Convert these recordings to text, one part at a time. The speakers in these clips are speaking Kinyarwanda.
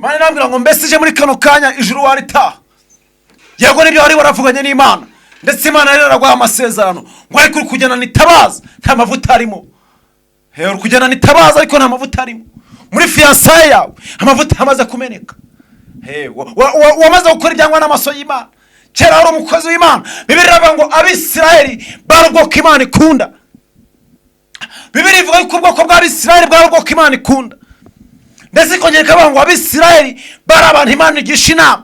Imana irambwira ngo mbese ije muri kano kanya ijuru waritaha. Yego nibyo wari waravuganye n'Imana, ndetse Imana rero iragwa amasezerano ngo ariko uri kujyana nitabaza nta mavuta arimo. Uri kujyana nitabaza ariko nta mavuta arimo. Muri fiançailles yawe amavuta amaze kumeneka. Wamaze gukora ibyangwa n'amaso y'Imana. Kera hari umukozi w'Imana, Bibiliya ivuga ngo Abisirayeli bari ubwoko Imana ikunda. Bibiliya ivuga ko ubwoko bw'Abisirayeli bwari ubwoko Imana ikunda. Ndetse ikongera ikavuga ngo Abisirayeli bari abantu Imana igisha inama.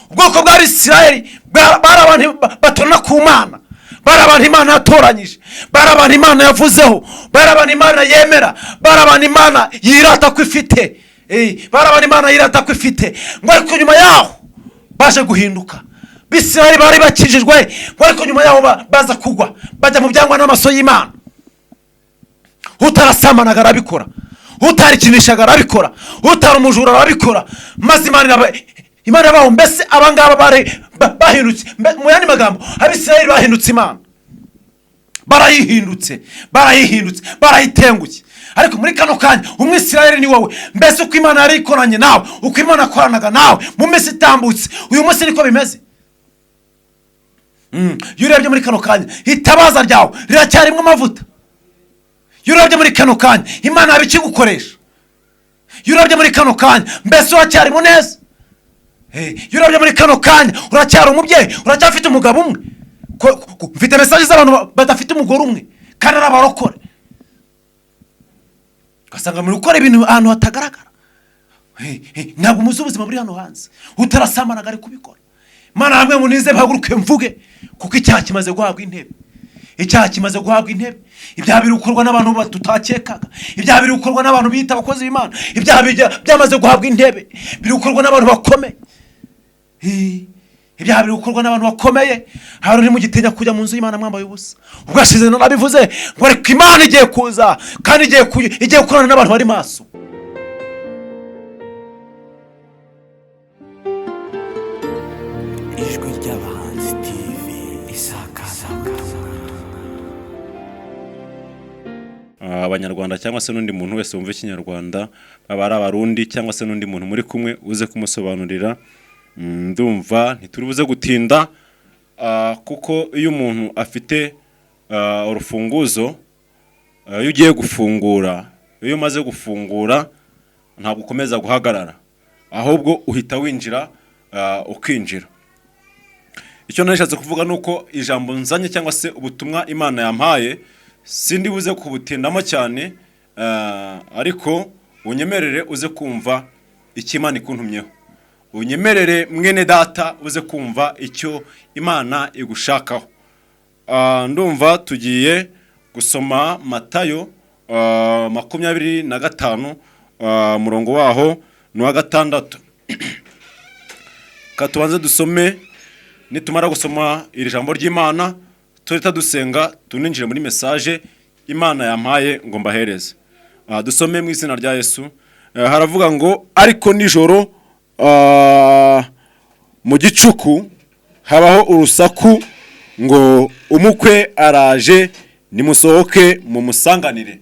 Ubwoko bw'Abisirayeli bari abantu batona ku Mana, bari abantu Imana yatoranyije, bari abantu Imana yavuzeho, bari abantu Imana yemera, bari abantu Imana yirata ko ifite, bari abantu Imana yirata ko ifite. Ngo ariko nyuma yaho baje guhinduka. Bisirayeli bari bakijijwe, ngo ariko nyuma yaho baza kugwa bajya mu byangwa n'amaso y'Imana. Utarasamanaga arabikora, utarikinishaga arabikora, utari umujura arabikora, maze Imana baho mbese abangaba bari bahindutse. Mu yandi magambo Abisirayeli bahindutse Imana, barayihindutse barayitenguye. Ariko muri kano kanya Umwisirayeli ni wowe. Mbese uko Imana yari ikoranye nawe, uko Imana akoranaga nawe mu minsi itambutse, uyu munsi niko bimeze. Iyo urebye muri kano kanya itabaza ryawe riracyarimo amavuta. Iyo urebye muri kano kanya Imana yabikigukoresha. Iyo urebye muri kano kanya mbese uracyarimo neza. Iyo urebye muri kano kanya uracyari umubyeyi, uracyafite umugabo umwe. Mfite message z'abantu badafite umugore umwe kandi arabarokore. Gasanga muri gukora ibintu ahantu hatagaragara. Ntabwo muzi ubuzima buri hano hanze. Utarasamanaga ari kubikora. Imana hamwe ngo nize bahaguruke mvuge kuko icyaha kimaze guhabwa intebe. Icyaha kimaze guhabwa intebe. Ibyaha biri gukorwa n'abantu batutakekaga. Ibyaha biri gukorwa n'abantu bita abakozi b'Imana. Ibyaha byamaze guhabwa intebe. Biri gukorwa n'abantu bakomeye. Ibyaha biri gukorwa n'abantu bakomeye. Hari uri mu gitinya kujya mu nzu y'Imana mwambaye ubusa. Ubwashize narabivuze ngo ariko Imana igiye kuza kandi igiye gukorana n'abantu bari maso. Ijwi ry'Abahanzi TV isakaza Abanyarwanda cyangwa se n'undi muntu wese wumva Ikinyarwanda, baba ari Abarundi cyangwa se n'undi muntu muri kumwe uze kumusobanurira. Ndumva ntituri buze gutinda, kuko iyo umuntu afite urufunguzo, iyo ugiye gufungura, iyo umaze gufungura ntabwo ukomeza guhagarara, ahubwo uhita winjira ukinjira. Icyo nashatse kuvuga nuko ijambo nzanye cyangwa se ubutumwa Imana yampaye sindi buze kubutindamo cyane, ariko unyemerere uze kumva icyo Imana ikuntumyeho. Unyemerere mwene data uze kumva icyo Imana igushakaho. Ndumva tugiye gusoma Matayo 25 murongo waho n'uwa 6. Katubanze dusome, nitumara gusoma iri jambo ry'Imana turita dusenga tuninjire muri message Imana yampaye ngo mbahereze. Dusome mu izina rya Yesu. Haravuga ngo ariko nijoro mu gicuku habaho urusaku ngo umukwe araje nimusohoke mu musanganire.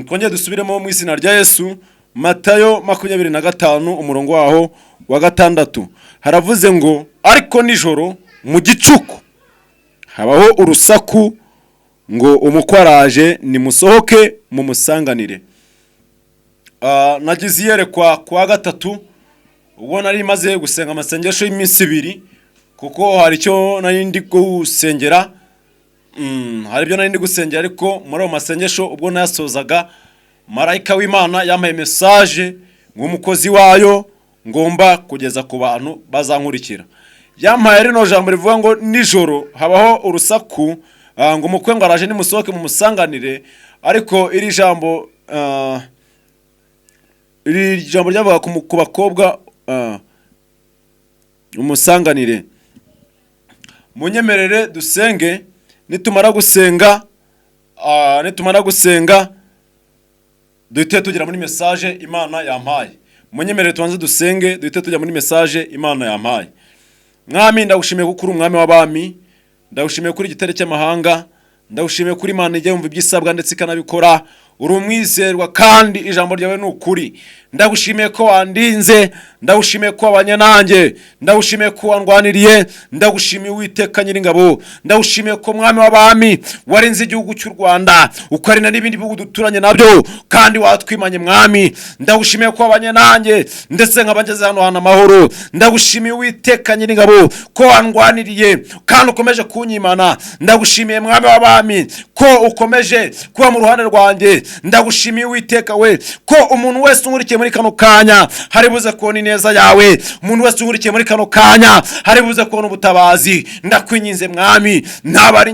Twongeye dusubiremo mu izina rya Yesu. Matayo 25 umurongo waho wa 6 haravuze ngo ariko nijoro mu gicuku habaho urusaku ngo umukwe araje nimusohoke mu musanganire. Nagize yerekwa kwa 3 ubwo nari maze gusenga amasengesho y'iminsi 2, kuko hari icyo nari ndi gusengera. Hari ibyo nari ndi gusengera, ariko muri ayo masengesho ubwo nayasozaga marayika w'Imana yampaye message nk'umukozi wayo ngomba kugeza ku bantu bazankurikira. Yampaye rino jambo rivuga ngo nijoro habaho urusaku ngo umukwe ngo araje nimusohoke mu musanganire. Ariko iri jambo ryavuga ku bakobwa umusanganire. Munyemerere dusenge, nitumara gusenga duhite tugera muri message Imana yampaye. Munyemerere tubanze dusenge duhite tujya muri message Imana yampaye. Mwami, ndagushimiye kuko uri umwami w'abami, ndagushimiye kuri igitare cy'amahanga, ndagushimiye kuri Imana ijya yumva ibyisabwa ndetse ikanabikora. uri umwizerwa kandi ijambo ryawe ni ukuri. Ndagushimiye ko wandinze, ndagushimiye ko wabanye nanjye, ndagushimiye ko wandwaniriye, ndagushimiye Uwiteka Nyiringabo, ndagushimiye ko mwami w'abami warinze igihugu cy'u Rwanda ukarinda n'ibindi bihugu duturanye nabyo kandi watwimanye mwami. Ndagushimiye ko wabanye nanjye ndetse nkabageze hano hana amahoro. Ndagushimiye Uwiteka Nyiringabo ko wandwaniriye kandi ukomeje kunyimana. Ndagushimiye mwami w'abami ko ukomeje kuba mu ruhande rwanjye. Ndagushimiye Uwiteka we ko umuntu wese ungurikiye muri kano kanya hari buze kubona ineza yawe. Umuntu wese ungurikiye muri kano kanya hari buze kubona ubutabazi. Ndakwinginze mwami, ntabari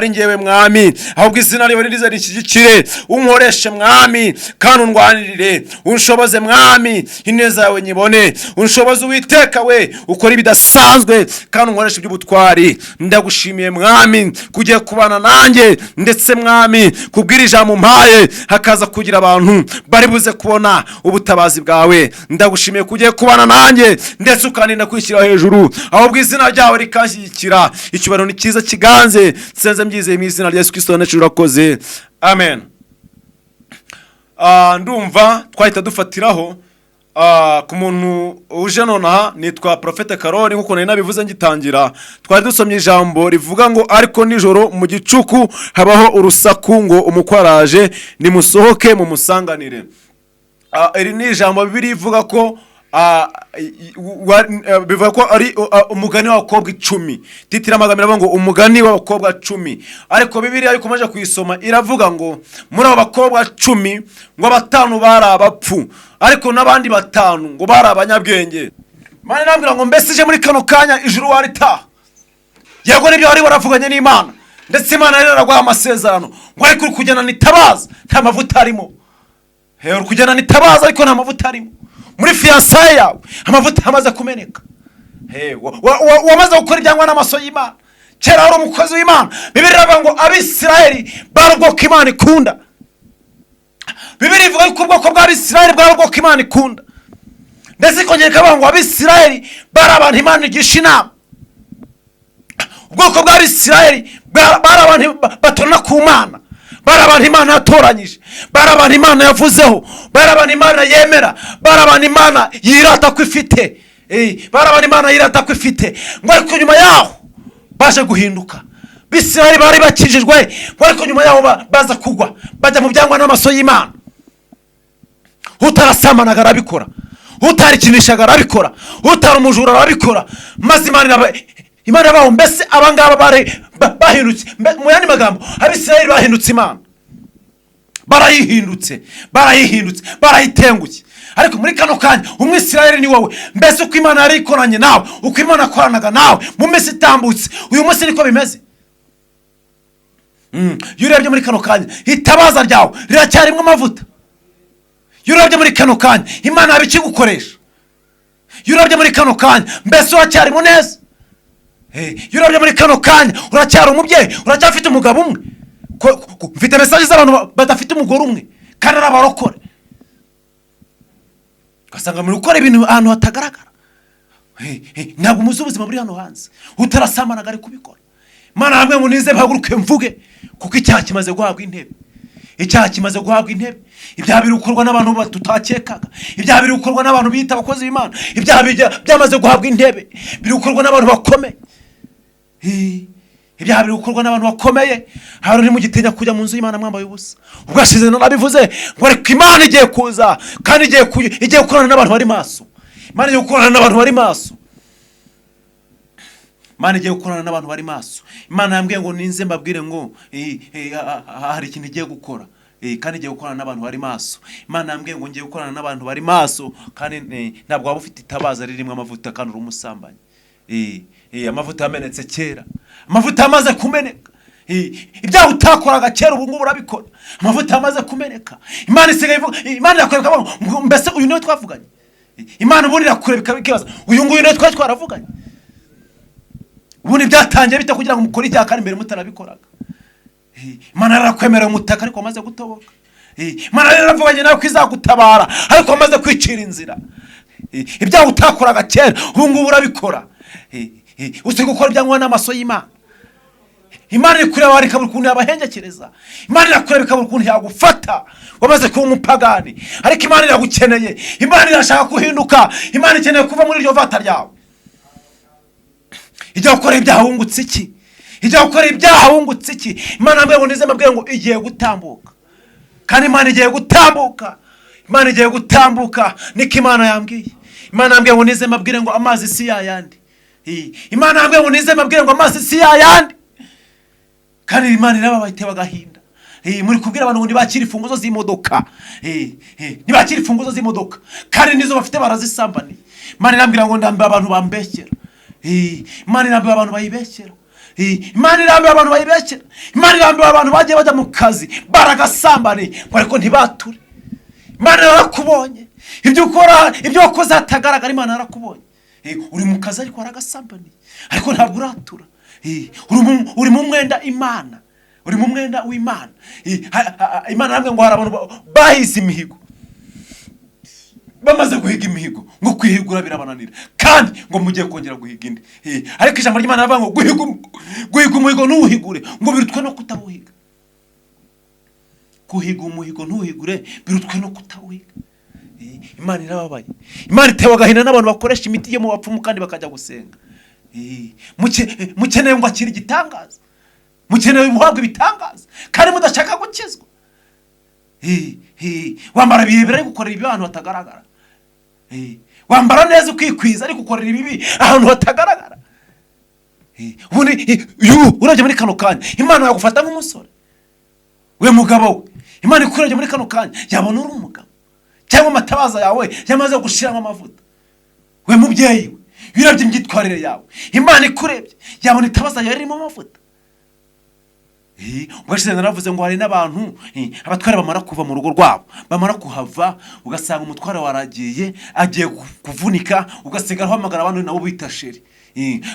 njyewe mwami, ahubwo izina ryawe rize rishyigikire, unkoreshe mwami kandi undwanirire, unshoboze mwami, ineza yawe nyibone. Unshoboze Uwiteka we ukora ibidasanzwe kandi unkoreshe iby'ubutwari. Ndagushimiye mwami kugiye kubana nanjye ndetse mwami kubwira ijambo umpaye hakaza kugira abantu bari buze kubona ubutabazi bwawe. Ndagushimiye kugiye kubana nanjye ndetse ukaninda kwishyira hejuru, ahubwo izina ryawe rikanshyigikira. Icyubahiro ni cyiza kiganze, nsenze mbyizeye mu izina rya Yesu Kristo nacu urakoze, amen. Ndumva twahita dufatiraho ku muntu uje nonaha. Nitwa Prophet Karoli, nkuko nari nabivuze ngitangira. Twari dusomye ijambo rivuga ngo ariko nijoro mu gicuku habaho urusaku ngo umukwaraje nimusohoke mu musanganire. Iri ni ijambo Bibiliya ivuga ko bivuga ko ari umugani w'abakobwa 10. Titira amagambo iravuga ngo umugani w'abakobwa 10, ariko Bibiliya ikomeje kuyisoma iravuga ngo muri abo bakobwa 10 ngo 5 bari abapfu, ariko n'abandi 5 ngo bari abanyabwenge. Mane nambwira ngo mbese ije muri kano kanya ijuru waritaha. Yego nibyo wari waravuganye n'Imana ndetse Imana yari yaragwaye amasezerano ngo ariko kujyana nitabaza nta mavuta arimo. Uri kujyana nitabaza ariko nta mavuta arimo. Muri fiançailles yawe amavuta amaze kumeneka. Wamaze gukora ibyangwa n'amaso y'Imana. Kera wari umukozi w'Imana. Bibiliya ivuga ngo Abisirayeli bari ubwoko Imana ikunda. Bibiliya ivuga ko ubwoko bw'Abisirayeli bwari ubwoko Imana ikunda. Ndetse ikongera ikavuga ngo Abisirayeli bari abantu Imana igisha inama. Ubwoko bw'Abisirayeli bari abantu batorana ku Mana, bari abantu Imana yatoranyije, bari abantu Imana yavuzeho, bari abantu Imana yemera, bari abantu Imana yirata ko ifite, bari abantu Imana yirata ko ifite. Ngo ariko nyuma yaho baje guhinduka. Bisirayeli bari bakijijwe, ngo ariko nyuma yaho baza kugwa bajya mu byangwa n'amaso y'Imana. Utarasamanaga arabikora, utarikinishaga arabikora, utari umujura arabikora, maze Imana baho. Mbese abangaba bari bahindutse. Mu yandi magambo Abisirayeli bahindutse Imana, barayihindutse, barayitenguye. Ariko muri kano kanya umwisirayeli ni wowe. Mbese uko Imana yari ikoranye nawe, uko Imana yakoranaga nawe mu minsi itambutse, uyu munsi niko bimeze. Iyo urebye muri kano kanya itabaza ryawe riracyarimo amavuta. Iyo urebye muri kano kanya Imana yabikigukoresha. Iyo urebye muri kano kanya mbese uracyarimo neza. Iyo urebye muri kano kanya uracyari umubyeyi, uracyafite umugabo umwe. Mfite message z'abantu badafite umugore umwe kandi ari abarokore. Ugasanga muri gukora ibintu ahantu hatagaragara. Ntabwo umuzi ubuzima buri hano hanze, utarasamanaga ari kubikora. Imana hamwe ngo nize bahaguruke mvuge kuko icyaha kimaze guhabwa intebe. Icyaha kimaze guhabwa intebe. Ibyaha biri gukorwa n'abantu tutakekaga. Ibyaha biri gukorwa n'abantu bita abakozi b'Imana. Ibyaha byamaze guhabwa intebe. Biri gukorwa n'abantu bakomeye. Ibyaha biri gukorwa n'abantu bakomeye. Hano ni mu gitinya kujya mu nzu y'Imana mwambaye ubusa. Ubwashize nabivuze ngo ariko Imana igiye kuza kandi igiye gukorana n'abantu bari maso. Imana igiye gukorana n'abantu bari maso. Imana igiye gukorana n'abantu bari maso. Imana yambwiye ngo ninze mbabwire ngo hari ikintu igiye gukora. Kandi igiye gukorana n'abantu bari maso. Imana yambwiye ngo ngiye gukorana n'abantu bari maso kandi ntabwo waba ufite itabaza ririmo amavuta kandi uri umusambanyi. Amavuta yamenetse kera, amavuta amaze kumeneka. Ibyaha utakoraga kera ubu ngubu urabikora, amavuta amaze kumeneka. Imana isigaye ivuga, Imana yakwereka ngo mbese uyu niwe twavuganye. Imana ubundi irakureba ikibazo, uyu nguyu niwe twari twaravuganye. Ubundi byatangiye bita kugira ngo mukore icyaha kandi mbere mutarabikoraga. Imana yarakwemerera umutaka ariko amaze gutoboka. Imana yaravuganye nawe ko izagutabara ariko amaze kwicira inzira. Ibyaha utakoraga kera ubu ngubu urabikora. Usiga gukora ibyangwa n'amaso y'Imana. Imana iri kureba wari ikabura ukuntu yabahengekereza. Imana irakureba ikabura ukuntu yagufata wamaze kuba umupagani, ariko Imana iragukeneye. Imana irashaka kuhinduka. Imana ikeneye kuva muri iryo vata ryawe. Ijya gukora ibyaha wungutse iki? Ijya gukora ibyaha wungutse iki? Imana yambwiye ngo nize mbabwire ngo igiye gutambuka, kandi Imana igiye gutambuka. Imana igiye gutambuka, niko Imana yambwiye. Imana yambwiye ngo nize mbabwire ngo amazi si yayandi. Imana yambwiye ngo nize mbabwire ngo amazi si yayandi, kandi Imana irababaye itewe agahinda. Muri kubwira abantu ngo ntibakire imfunguzo z'imodoka, ntibakire imfunguzo z'imodoka, kandi nizo bafite barazisambaniye. Imana irambwira ngo ndambe abantu bambeshyera. Imana irambiwe abantu bayibeshyera. Imana irambiwe abantu bayibeshyera. Imana irambiwe abantu bagiye bajya mu kazi baragasambaniye ngo ariko ntibature. Imana yarakubonye ibyo ukora, ibyo wakoze hatagaragara. Imana yarakubonye uri mu kazi ariko waragasambaniye, ariko ntabwo uratura. Uri mu mwenda Imana, uri mu mwenda w'Imana. Imana yambwiye ngo hari abantu bahize imihigo, bamaze guhiga imihigo ngo kwihigura birabananira, kandi ngo mugiye kongera guhiga indi. Ariko ijambo ry'Imana rivuga ngo guhiga umuhigo ntuwuhigure ngo birutwe no kutawuhiga. Guhiga umuhigo ntuwuhigure birutwe no kutawuhiga. Imana irababaye. Imana itewe agahinda n'abantu bakoresha imiti yo mu bapfumu kandi bakajya gusenga. Mukeneye ngo akire igitangaza, mukeneye muhabwe ibitangaza kandi mudashaka gukizwa. Wambara birebera ariko ukorera ibi ahantu hatagaragara. Wambara neza ukikwiza ariko ukorera ibibi ahantu hatagaragara. Urajya muri kano kanya Imana yagufata nk'umusore, we mugabo we. Imana ikurebye muri kano kanya yabona uri umugabo, cyangwa amatabaza yawe yamaze gushiramo amavuta. We mubyeyi we, wirabye imyitwarire yawe, Imana ikurebye yabona itabaza yawe ririmo amavuta. Ubashize naravuze ngo hari n'abantu abatwara bamara kuva mu rugo rwabo, bamara kuhava ugasanga umutwara waragiye agiye kuvunika, ugasigara uhamagara abantu nabo bita sheri.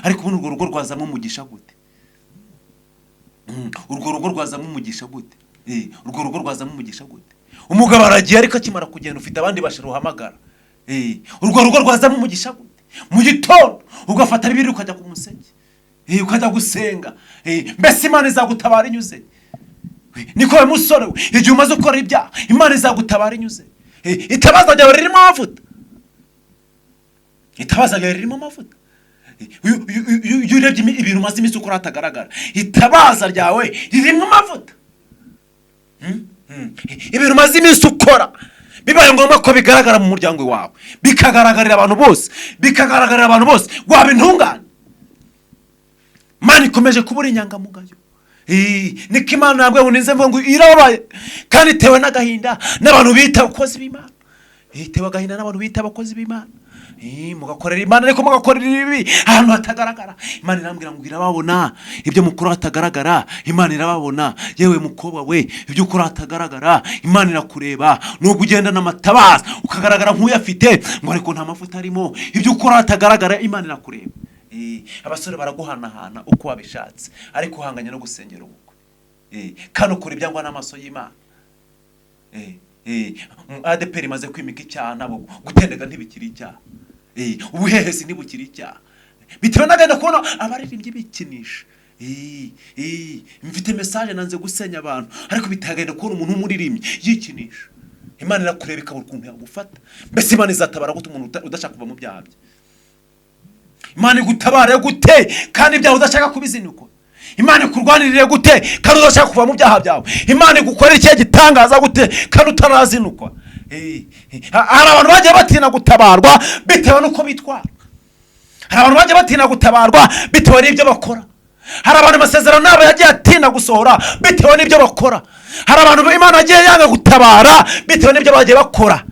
Ariko ubundi urwo rugo rwazamo umugisha gute? Urwo rugo rwazamo umugisha gute? Urwo rugo rwazamo umugisha gute? Umugabo aragiye ariko akimara kugenda ufite abandi bashira uhamagara. Urwo rugo rwazamo umugisha gute? Mu gitondo ugafata bibiri ukajya ku musenge, ukajya gusenga. Mbese Imana izagutabara inyuze. Niko we musore we, igihe umaze gukora ibyaha Imana izagutabara inyuze. Itabaza ryawe ririmo amavuta, itabaza ryawe ririmo amavuta. Iyo urebye ibintu umaze iminsi ukora hatagaragara, itabaza ryawe ririmo amavuta. Ibintu umaze iminsi ukora bibaye ngombwa ko bigaragara mu muryango wawe, bikagaragarira abantu bose, bikagaragarira abantu bose, waba intungane. Imana ikomeje kubura inyangamugayo. Niko Imana yambwiye ngo nize ngo irababaye kandi itewe n'agahinda n'abantu bita abakozi b'Imana. Itewe agahinda n'abantu bita abakozi b'Imana. Mugakorera Imana ariko mugakorera ibi ahantu hatagaragara. Imana irambwira ngo irababona ibyo mukuru hatagaragara. Imana irababona yewe mukobwa we, ibyo ukora hatagaragara. Imana irakureba nubwo ugenda n'amatabaza ukagaragara nk'uyafite ngo ariko nta mafuta arimo. Ibyo ukora hatagaragara Imana irakureba. Abasore baraguhanahana uko wabishatse, ariko uhanganye no gusengera ubukwe. Kandi ukora ibyangwa n'amaso y'Imana. ADPR imaze kwimika icyaha nabo gutendega ntibikiri icyaha. Ubuhehesi ntibukiri icyaha. Bitewe n'agahinda kubona abaririmbyi bikinisha. Mfite message nanze gusenya abantu, ariko bitagenda kubona umuntu umuririmbyi yikinisha. Imana irakureba ikabura ukuntu yagufata. Mbese Imana izatabara gute umuntu udashaka kuva mu byaha bye? Imana igutabare gute kandi ibyaha udashaka kubizinukwa? Imana ikurwanirire gute kandi udashaka kuva mu byaha byawe? Imana igukorera icyo gitangaza gute kandi utarazinukwa? Hari abantu bagiye batina gutabarwa bitewe nuko bitwara. Hari abantu bagiye batina gutabarwa bitewe n'ibyo bakora. Hari abantu amasezerano nabo yagiye atina gusohora bitewe n'ibyo bakora. Hari abantu Imana yagiye yanga gutabara bitewe n'ibyo bagiye bakora.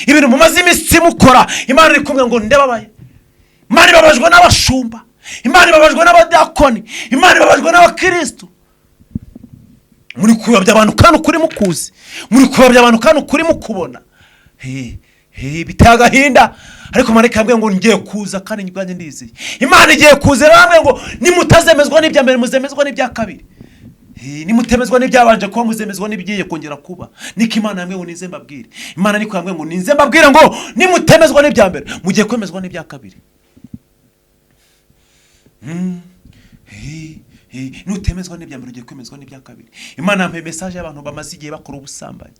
Ibintu mumaze iminsi mukora, Imana iri kumwe ngo ndababaye. Imana ibabajwe n'abashumba, Imana ibabajwe n'abadakoni, Imana ibabajwe n'abakristo. Muri kubabya abantu kandi ukuri mukuzi, muri kubabya abantu kandi ukuri mukubona. Biteye agahinda, ariko marayika yambwiye ngo ngiye kuza kandi njye ndizeye. Imana igiye kuza, yambwiye ngo nimutazemezwa n'ibya mbere muzemezwa n'ibya kabiri. Nimutemezwa n'ibyabanje kuba muzemezwa n'ibigiye kongera kuba. Niko Imana yambwiye ngo nize mbabwire. Imana niko yambwiye ngo nize mbabwire ngo nimutemezwa n'ibya mbere mugiye kwemezwa n'ibya kabiri. nutemezwa n'ibya mbere ugiye kwemezwa n'ibya kabiri. Imana yampaye message y'abantu bamaze igihe bakora ubusambanyi.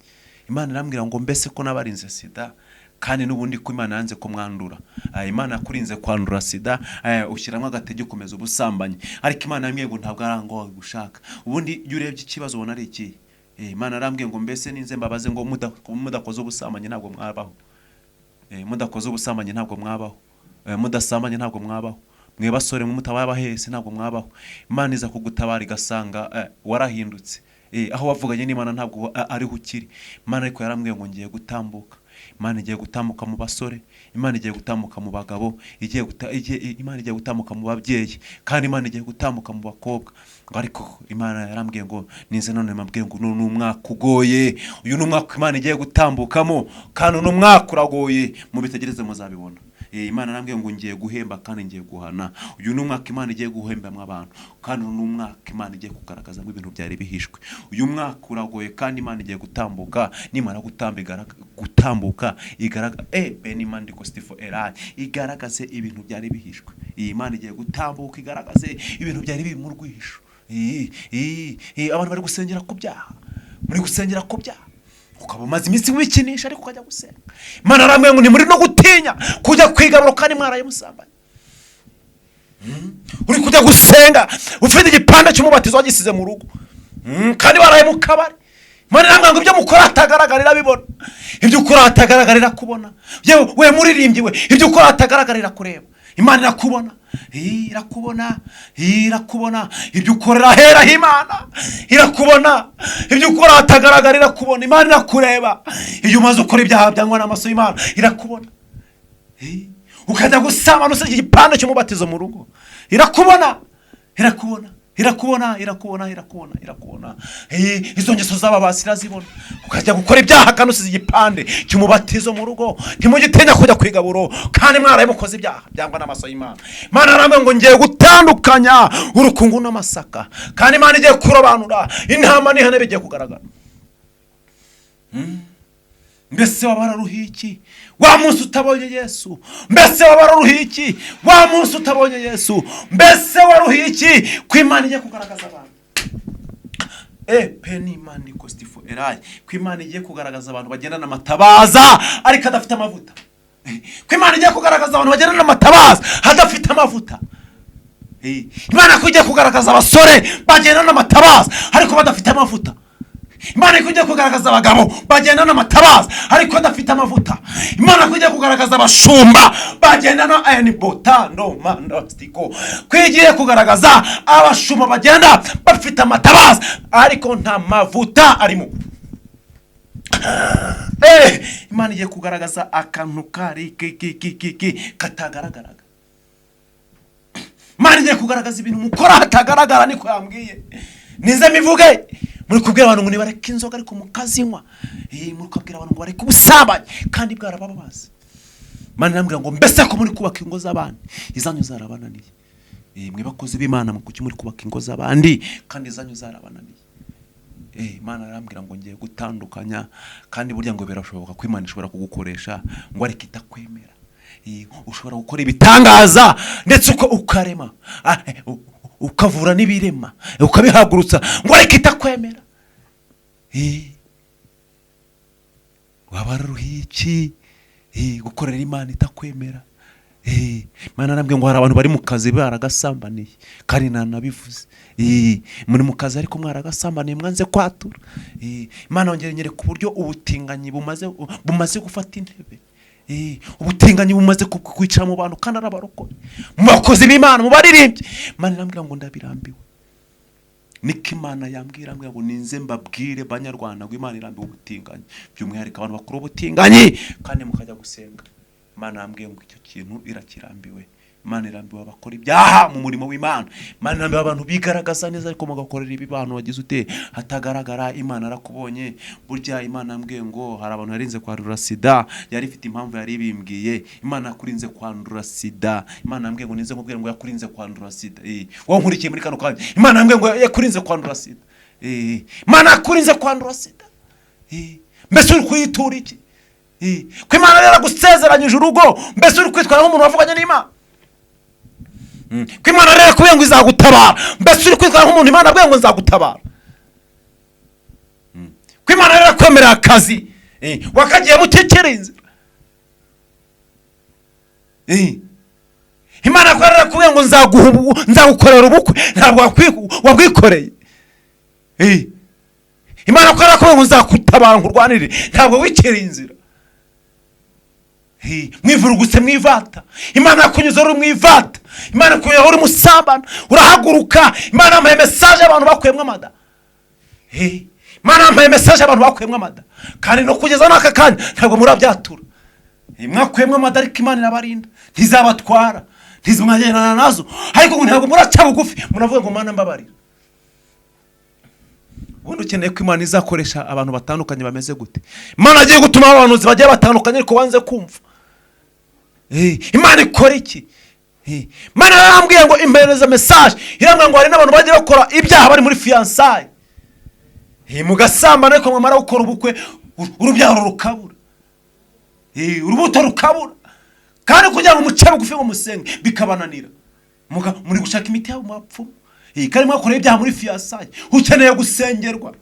Imana irambwira ngo mbese ko nabarinze sida kandi n'ubundi ko Imana yanze ko mwandura. Imana yakurinze kwandura sida, ushyiramo agatege ukomeza ubusambanyi, ariko Imana yambwiye ngo ntabwo arango gushaka. Ubundi iyo urebye ikibazo ubona ari iki. Imana arambwiye ngo mbese ninze mbabaze ngo mudakoze ubusambanyi ntabwo mwabaho. Mudakoze ubusambanyi ntabwo mwabaho. Mudasambanye ntabwo mwabaho. Mwe basore mutababa hese ntabwo mwabaho. Imana iza kugutabara igasanga warahindutse. Aho wavuganye n'Imana ntabwo ariho ukiri. Imana ariko yarambwiye ngo ngiye gutambuka. Imana igiye gutambuka mu basore, Imana igiye gutambuka mu bagabo, Imana igiye gutambuka mu babyeyi, kandi Imana igiye gutambuka mu bakobwa. Ariko Imana yarambwiye ngo nize none mabwiye ngo ni umwaka ugoye. Uyu ni umwaka Imana igiye gutambukamo, kandi uno mwaka uragoye, mubitegereze muzabibona. Imana arambwiye ngo ngiye guhemba kandi ngiye guhana. Uyu ni umwaka Imana igiye guhembamwa abantu, kandi uno umwaka Imana igiye kugaragaza ngo ibintu byari bihishwe. Uyu mwaka uragoye kandi Imana igiye gutambuka, nimara gutambuka igaragaza Benimana Ndikostifo Elai igaragaze ibintu byari bihishwe. Imana igiye gutambuka igaragaze ibintu byari biri mu rwisho. Abantu bari gusengera ku byaha, muri gusengera ku byaha, ukaba umaze iminsi wikinisha ariko ukajya gusenga. Imana arambwiye ngo ni muri no gutinya kujya kwigaburo kandi mwaraye musambanye. Uri kujya gusenga ufite igipande cy'umubatizo wagisize mu rugo, kandi waraye mu kabari. Imana arambwiye ngo ibyo mukora atagaragarira bibona, ibyo ukora atagaragarira kubona. Yewe we muririmbyi we, ibyo ukora atagaragarira kureba. Imana irakubona, irakubona. Ibyo ukorera hera Imana irakubona, ibyo ukora atagaragarira kubona. Imana irakureba. Iyo umaze ukora ibyaha byangwa n'amaso y'Imana irakubona. Ukajya gusambana usige igipande cy'umubatizo mu rugo, irakubona. Izo ngeso zaba basira. Ukajya gukora ibyaha kandi usize igipande cy'umubatizo mu rugo, ntimugitinya kujya kwigaburo kandi mwaraye mukoze ibyaha byangwa n'amaso y'Imana. Imana arambwiye ngo ngiye gutandukanya urukungu n'amasaka, kandi Imana igiye kurobanura intama n'ihene bigiye kugaragara. Mbese wabararuhiki wa munsi utabonye Yesu? Mbese wabararuhiki wa munsi utabonye Yesu? Mbese waruhiki ko Imana igiye kugaragaza abantu? Benimana Ndikostifo Elai ko Imana igiye kugaragaza abantu bagendana amatabaza ariko adafite amavuta. Ko Imana igiye kugaragaza abantu bagendana amatabaza adafite amavuta. Imana ko igiye kugaragaza abasore bagendana amatabaza ariko badafite amavuta. Imana igiye kugaragaza abagabo bagendana amatabaza ariko badafite amavuta. Imana igiye kugaragaza abashumba bagendana botando mandastiko. Kwigiye kugaragaza abashumba bagenda bafite amatabaza ariko nta mavuta arimo. Imana igiye kugaragaza akantu kari katagaragaraga. Imana igiye kugaragaza ibintu mukora hatagaragara, niko yambwiye. Nize mivuge muri kubwira abantu ngo nibareke inzoga ariko mukazinywa. Muri kubwira abantu ngo bareke ubusambanyi kandi bwarababaza. Imana irambwira ngo mbese ko muri kubaka ingo z'abandi izanyu zarabananiye. Mwe bakozi b'Imana mukuki muri kubaka ingo z'abandi kandi izanyu zarabananiye. Imana irambwira ngo ngiye gutandukanya, kandi burya ngo birashoboka ko Imana ishobora kugukoresha ngo ariko itakwemera. Ushobora gukora ibitangaza ndetse uko ukarema, ukavura n'ibirema, ukabihagurutsa ngo ariko itakwemera. Wabararuhiki gukorera Imana itakwemera. Imana arambwiye ngo hari abantu bari mu kazi baragasambaniye kandi nanabivuze. Muri mu kazi ariko mwaragasambaniye mwanze kwatura. Imana yongereye ku buryo ubutinganyi bumaze gufata intebe. Ubutinganyi bumaze kwicara mu bantu kandi arabarokore. Mu bakozi b'Imana, mu baririmbyi. Imana irambwira ngo ndabirambiwe. Niko Imana yambwira ngo ninze mbabwire banyarwanda ngo Imana irambiwe ubutinganyi, by'umwihariko abantu bakuru ubutinganyi kandi mukajya gusenga. Imana yambwiye ngo icyo kintu irakirambiwe. Imana irambiwe abakora ibyaha mu murimo w'Imana. Imana irambiwe abantu bigaragaza neza ariko mugakorera ibi bantu wagize ute hatagaragara. Imana arakubonye. Burya Imana yambwiye ngo hari abantu yarinze kwandura sida, yari ifite impamvu yari bimbwiye. Imana yakurinze kwandura sida. Imana yambwiye ngo ninze nkubwira ngo yakurinze kwandura sida. Wowe nkurikiye muri kano kanya, Imana yambwiye ngo yakurinze kwandura sida. Imana yakurinze kwandura sida. Mbese uri kuyitura iki? Ko Imana yaragusezeranyije urugo, mbese uri kwitwara nk'umuntu wavuganye n'Imana? ko Imana rero yakubwiye ngo izagutabara, mbese uri kwitwara nk'umuntu Imana yabwiye ngo nzagutabara? Ko Imana rero yakwemerera akazi wakagiye mutekera inzira. Imana yakubwiye ngo nzagukorera ubukwe, ntabwo wabwikoreye. Imana yakubwiye ngo nzakutabara nkurwanire, ntabwo wikereye inzira. Mwivurugutse mwivata, Imana yakunyuze uri mwivata, Imana yakunyuze uri musambana, urahaguruka. Imana yampaye message abantu bakuyemwe amada. Imana yampaye message abantu bakuyemwe amada, kandi no kugeza n'aka kanya ntabwo murabyatura. Mwakuyemwe amada, ariko Imana irabarinda, ntizabatwara, ntizimwagerana nazo, ariko ntabwo muraca bugufi munavuga ngo Mana mbabarira. Ubundi ukeneye ko Imana izakoresha abantu batandukanye bameze gute? Imana agiye gutuma abantu bagiye batandukanye ariko wanze kumva. Imana ikora iki? Imana yarambwiye ngo impereza message, irambwira ngo hari n'abantu bagiye bakora ibyaha bari muri fiançailles. Mugasambana ariko mwamara gukora ubukwe urubyaro rukabura, urubuto rukabura, kandi kugira ngo muce bugufi ngo musenge bikabananira. Muri gushaka imiti yabo mapfumu, kandi mwakoreye ibyaha muri fiançailles. Ukeneye gusengerwa,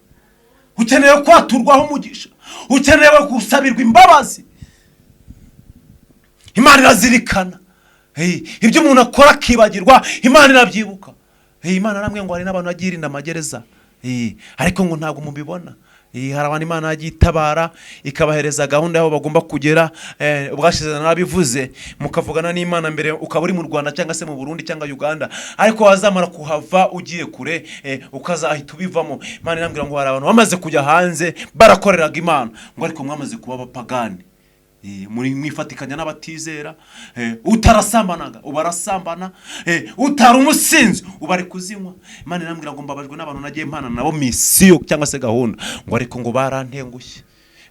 ukeneye kwaturwaho umugisha, ukeneye gusabirwa imbabazi. Imana irazirikana ibyo umuntu akora akibagirwa, Imana irabyibuka. Imana aramwe ngo hari n'abantu bagirinda amagereza, ariko ngo ntabwo mubibona. Hari abantu Imana yagiye itabara ikabahereza gahunda y'aho bagomba kugera. Ubwashize narabivuze, mukavugana n'Imana mbere ukaba uri mu Rwanda cyangwa se mu Burundi cyangwa Uganda, ariko wazamara kuhava ugiye kure ukazahita ubivamo. Imana irambwira ngo hari abantu bamaze kujya hanze barakoreraga Imana, ngo ariko mwamaze kuba abapagani. Muri mwifatikanya n'abatizera. Utarasambanaga ubarasambana, utari umusinzi ubari kuzinywa. Imana irambwira ngo mbabajwe n'abantu nagiye mpana nabo misiyo cyangwa se gahunda, ngo ariko ngo barantengushye.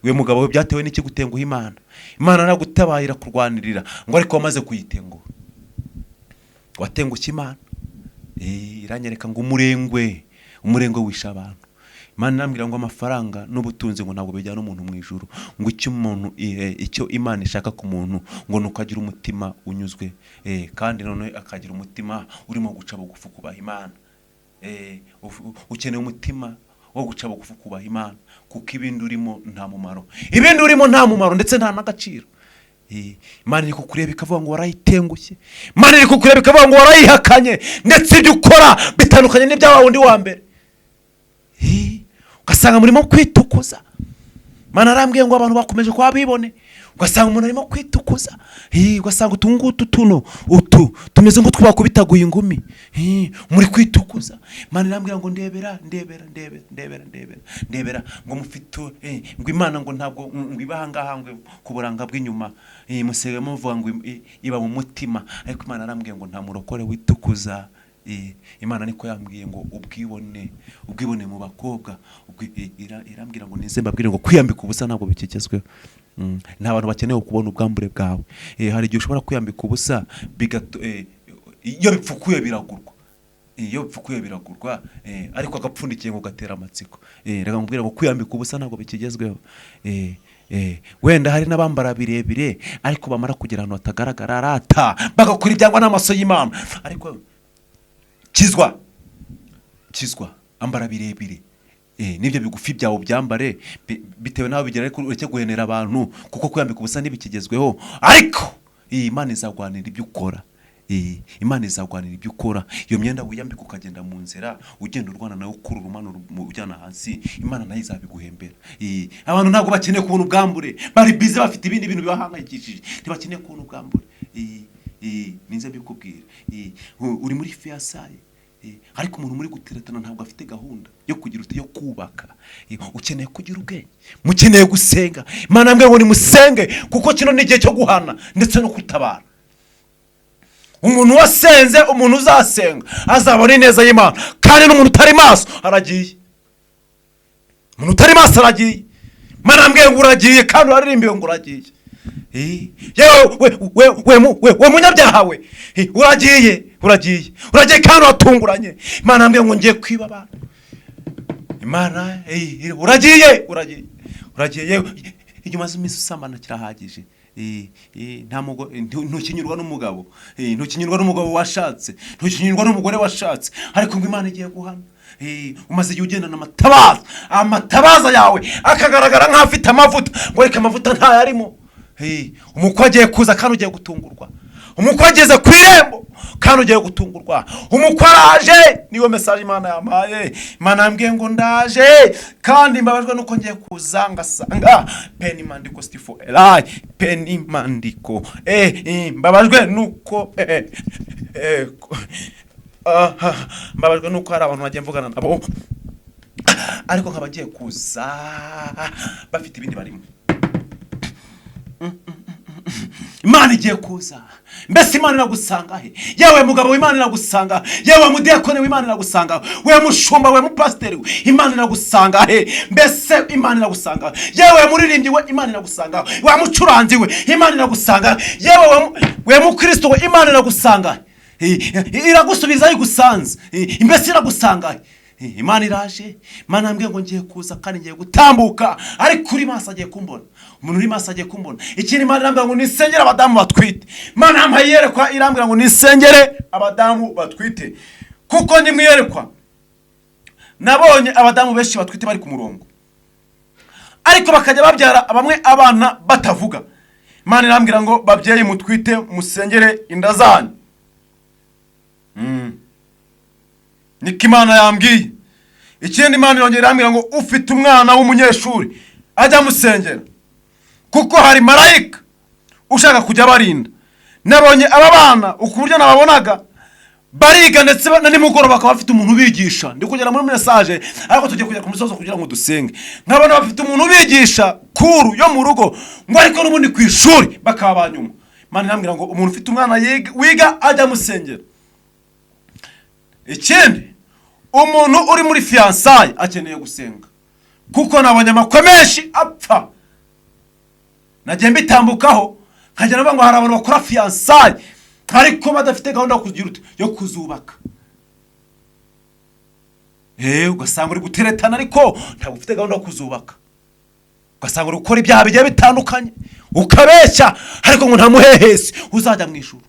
We mugabo we byatewe n'iki gutenguha Imana? Imana nagutabayira kurwanirira, ngo ariko wamaze kuyitenguha. Watengushye Imana. Iranyereka ngo umurengwe wisha abantu. Imana irambwira ngo amafaranga n'ubutunzi ngo ntabwo bijyana umuntu mu ijuru, ngo icyo Imana ishaka ku muntu ngo nukagira umutima unyuzwe, kandi none akagira umutima urimo guca bugufi kubaha Imana. Ukeneye umutima wo guca bugufi kubaha Imana, kuko ibindi urimo nta mumaro, ndetse nta n'agaciro. Imana iri kukureba ikavuga ngo warayitengushye, Imana iri kukureba ikavuga ngo warayihakanye, ndetse ibyo ukora bitandukanye n'ibyawa wundi wa mbere. Ugasanga murimo kwitukuza. Imana arambwiye ngo abantu bakomeje kwa bibone, ugasanga umuntu arimo kwitukuza. Ugasanga utungutu tumeze ngo twakubitaguye ingumi, muri kwitukuza. Imana irambwira ngo ndebera ngo mufite ngo Imana ngo ntabwo ngo ibahangaha ngo kuburanga bw'inyuma, musege muvuga ngo iba mu mutima, ariko Imana arambwiye ngo nta murokore witukuza. Imana niko yambwiye ngo ubwibone mu bakobwa. Irambwira ngo nize mbabwire ngo kwiyambika ubusa ntabwo bikigezweho. Nta bantu bakeneye kubona ubwambure bwawe. Hari igihe ushobora kwiyambika ubusa iyo bipfukuye biragurwa, ariko agapfundikiye ngo gatera amatsiko. Reka mbwira ngo kwiyambika ubusa ntabwo bikigezweho. Wenda hari n'abambara birebire ariko bamara kugera ahantu hatagaragara arata bagakora ibyangwa n'amaso y'Imana, ariko kizwa ambara birebire. Nibyo bigufi byawo byambare bitewe naho bigera, ariko ureke guhenera abantu, kuko kwiyambika ubusa ntibikigezweho. Ariko Imana izagwanira ibyo ukora. Imana izagwanira ibyo ukora. Iyo myenda wiyambika ukagenda mu nzira ugenda urwana nawe ukura urumano ujyana hasi, Imana nayo izabiguhembera. Abantu ntabwo bakeneye kubona ubwambure, bari bize bafite ibindi bintu bibahangayikishije, ntibakeneye kubona ubwambure. Ninze bikubwira, uri muri fiançailles, ariko umuntu muri guteretana ntabwo afite gahunda yo kugira yo kubaka. Ukeneye kugira ubwenge, mukeneye gusenga. Imana ambwiye ngo nimusenge, kuko kino ni igihe cyo guhana ndetse no kutabara. Umuntu wasenze, umuntu uzasenga azabona ineza y'Imana, kandi n'umuntu utari maso aragiye. Umuntu utari maso aragiye. Imana ambwiye ngo uragiye, kandi uririmbiye ngo uragiye. We munyabyaha we, uragiye kandi watunguranye. Imana ambwiye ngo ngiye kwiba abantu. Imana uragiye igihe umaze iminsi usambana kirahagije. nta mugore ntukinyurwa n'umugabo, ntukinyurwa n'umugabo washatse, ntukinyurwa n'umugore washatse, ariko ngo Imana igiye guhana. Umaze igihe ugendana amatabaza yawe akagaragara nk'afite amavuta, ngo reka amavuta ntayarimo. Umukwe agiye kuza kandi ugiye gutungurwa. Umukwe ageze ku irembo kandi ugiye gutungurwa. Umukwe araje, niyo message Imana yampaye. Imana yambwiye ngo ndaje kandi mbabajwe nuko ngiye kuza ngasanga Penny Mandiko Stifo Elai Penny Mandiko mbabajwe nuko mbabajwe nuko hari abantu bagiye mvugana nabo ariko nkabagiye kuza bafite ibindi barimo. Imana igiye kuza. Mbese Imana iragusanga he? Yewe mugabo w'Imana iragusanga, yewe mudiyakoni w'Imana iragusanga, we mushumba, we mupasiteri Imana iragusanga he? Mbese Imana iragusanga, yewe muririmbyi we Imana iragusanga, wa mucuranzi we Imana iragusanga, yewe we mukristo we Imana iragusanga. Iragusubiza igusanze. Mbese iragusanga he? Imana iraje. Imana yambwiye ngo ngiye kuza kandi ngiye gutambuka, ariko uri maso agiye kumbona. Umuntu uri maso agiye kumbona. Ikindi Imana irambwira ngo nisengere abadamu batwite. Imana yampaye yerekwa, irambwira ngo nisengere abadamu batwite, kuko ndi mwiyerekwa nabonye abadamu benshi batwite bari ku murongo, ariko bakajya babyara bamwe abana batavuga. Imana irambwira ngo babyeyi mutwite musengere inda zanyu. Niko Imana yambwiye. Ikindi Imana irongera irambwira ngo ufite umwana w'umunyeshuri ajya musengera, kuko hari marayika ushaka kujya barinda. Nabonye aba bana ukuburyo nababonaga bariga, ndetse na nimugoroba bakaba bafite umuntu ubigisha. Ndi kugera muri message ariko tugiye kujya ku musozo kugira ngo dusenge. Nkabona bafite umuntu ubigisha kuru yo mu rugo, ngo ariko n'ubundi ku ishuri bakaba banyuma. Imana irambwira ngo umuntu ufite umwana wiga ajya musengera. Ikindi umuntu uri muri fiançailles akeneye gusenga, kuko nabonye amakwe menshi apfa. Nagiye mbitambukaho nkajya naba ngo hari abantu bakora fiançailles ariko badafite gahunda yo kuzubaka. Ugasanga uri guteretana ariko ntabwo ufite gahunda yo kuzubaka. Ugasanga uri gukora ibyaha bigiye bitandukanye ukabeshya, ariko ngo nta muhehesi uzajya mu ijuru.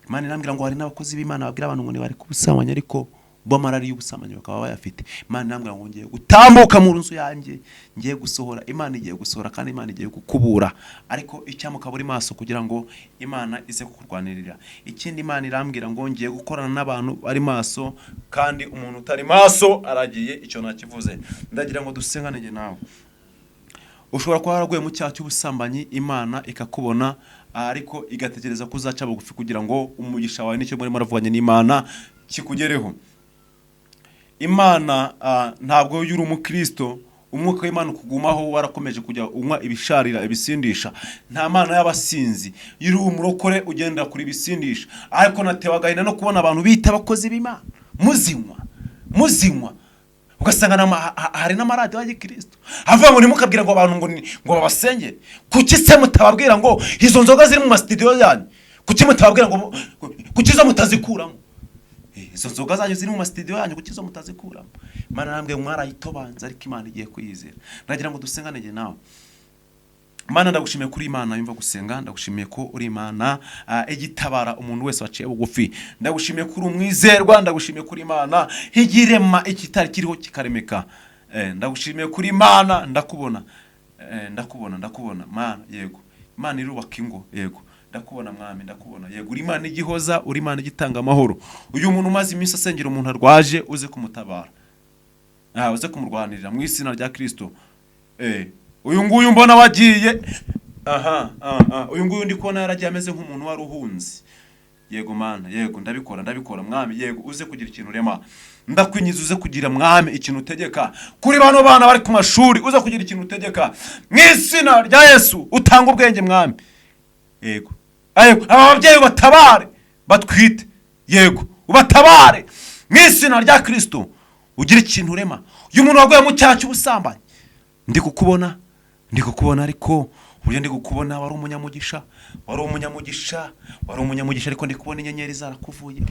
Imana irambwira ngo hari n'abakozi b'Imana babwira abantu ngo ni bari kubusamanya, ariko bo marari y'ubusamanya bakaba bayafite. Imana irambwira ngo ngiye gutambuka mu nzu yanjye, ngiye gusohora. Imana igiye gusohora kandi Imana igiye gukubura, ariko icyamuka buri maso kugira ngo Imana ize kukurwanirira. Ikindi Imana irambwira ngo ngiye gukorana n'abantu bari maso, kandi umuntu utari maso aragiye. Icyo nakivuze. Ndagira ngo dusengane nge nawe. Ushobora kuba waraguye mu cyaha cy'ubusambanyi, Imana ikakubona ariko igategereza kuzaca bugufi kugira ngo umugisha wawe n'icyo muri maravuganye n'Imana kikugereho. Imana ntabwo yuri umukristo umwuka w'Imana kugumaho warakomeje kujya unywa ibisharira ibisindisha. Nta mana y'abasinzi, yuri umurokore ugenda kuri ibisindisha. Ariko natewe agahinda no kubona abantu bita abakozi b'Imana muzinywa ugasanga hari n'amaradiyo ya gikristo avuga ngo nimukabwira ngo abantu ngo babasengere. Kuki se mutababwira ngo izo nzoga ziri mu studio yanyu, kuki mutababwira ngo kuki zo mutazikuramo? Izo nzoga zanyu ziri mu studio yanyu, kuki zo mutazikuramo? Imana nambwe mwarayitobanza, ariko Imana igiye kuyizera. Ndagira ngo dusengane nge nawe. Mana ndagushimiye kuri Imana yumva gusenga, ndagushimiye ko uri Imana igitabara umuntu wese waciye bugufi. Ndagushimiye kuri umwizerwa, ndagushimiye kuri Imana higirema ikitari kiriho kikaremeka. Ndagushimiye kuri Imana, ndakubona Mana, yego Imana irubaka ingo, yego ndakubona mwami, ndakubona yego uri Imana igihoza, uri Imana igitanga amahoro. Uyu muntu umaze iminsi asengera umuntu arwaje, uze kumutabara, uze kumurwanirira mu izina rya Kristo. Uyu nguyu mbona wagiye, uyu nguyu ndi kubona yaragiye ameze nk'umuntu wari uhunze. Yego Mana, yego ndabikora mwami, yego uze kugira ikintu urema. Ndakwinyiza uze kugira mwami ikintu utegeka kuri bano bana bari ku mashuri, uze kugira ikintu utegeka mu izina rya Yesu. Utanga ubwenge mwami, yego aba babyeyi batabare batwite, yego ubatabare mu izina rya Kristo. Ugira ikintu urema. Uyu muntu waguye mu cyaha cy'ubusambanyi, ndi kukubona ariko uburyo ndi kukubona wari umunyamugisha, ariko ndi kubona inyenyeri zarakuvuye,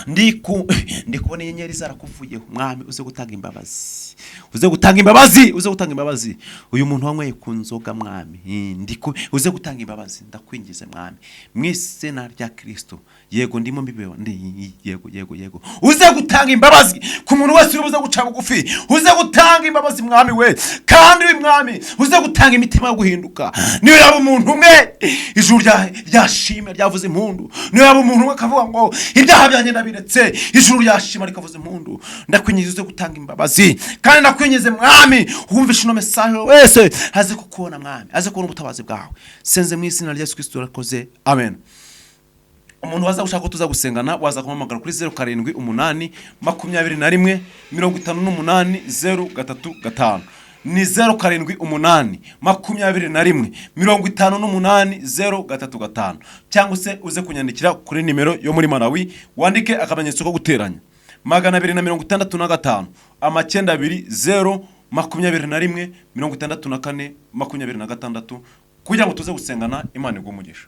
ndi kubona inyenyeri zarakuvuyeho mwami uze gutanga imbabazi, uze gutanga imbabazi, uze gutanga imbabazi. Uyu muntu wanyweye ku nzoga mwami, uze gutanga imbabazi ndakwingize mwami mu izina rya Kristo. Yego ndimo mbibeho yego uze gutanga imbabazi ku muntu wese uri buze guca bugufi, uze gutanga imbabazi mwami we. Kandi uyu mwami uze gutanga imitima yo guhinduka. Niyo yaba umuntu umwe ijuru ryashima ryavuze impundu, niyo yaba umuntu umwe akavuga ngo ibyaha byanjye ndabiretse, ijuru ryashima rikavuze impundu. Ndakwinjiza uze gutanga imbabazi, kandi ndakwinjize mwami wumvishe ino message wese aze kukubona mwami, aze kubona ubutabazi bwawe. Senze mu izina rya Yesu Kristo urakoze, amen. Umuntu waza gushaka ko tuza gusengana waza kumamagara kuri 0788 21 58 035 ni 0788 21 58 035, cyangwa se uze kunyandikira kuri nimero yo muri Malawi wandike akamenyetso ko guteranya 265 92 0 21 64 26 kugira ngo tuze gusengana. Imana igumugisha.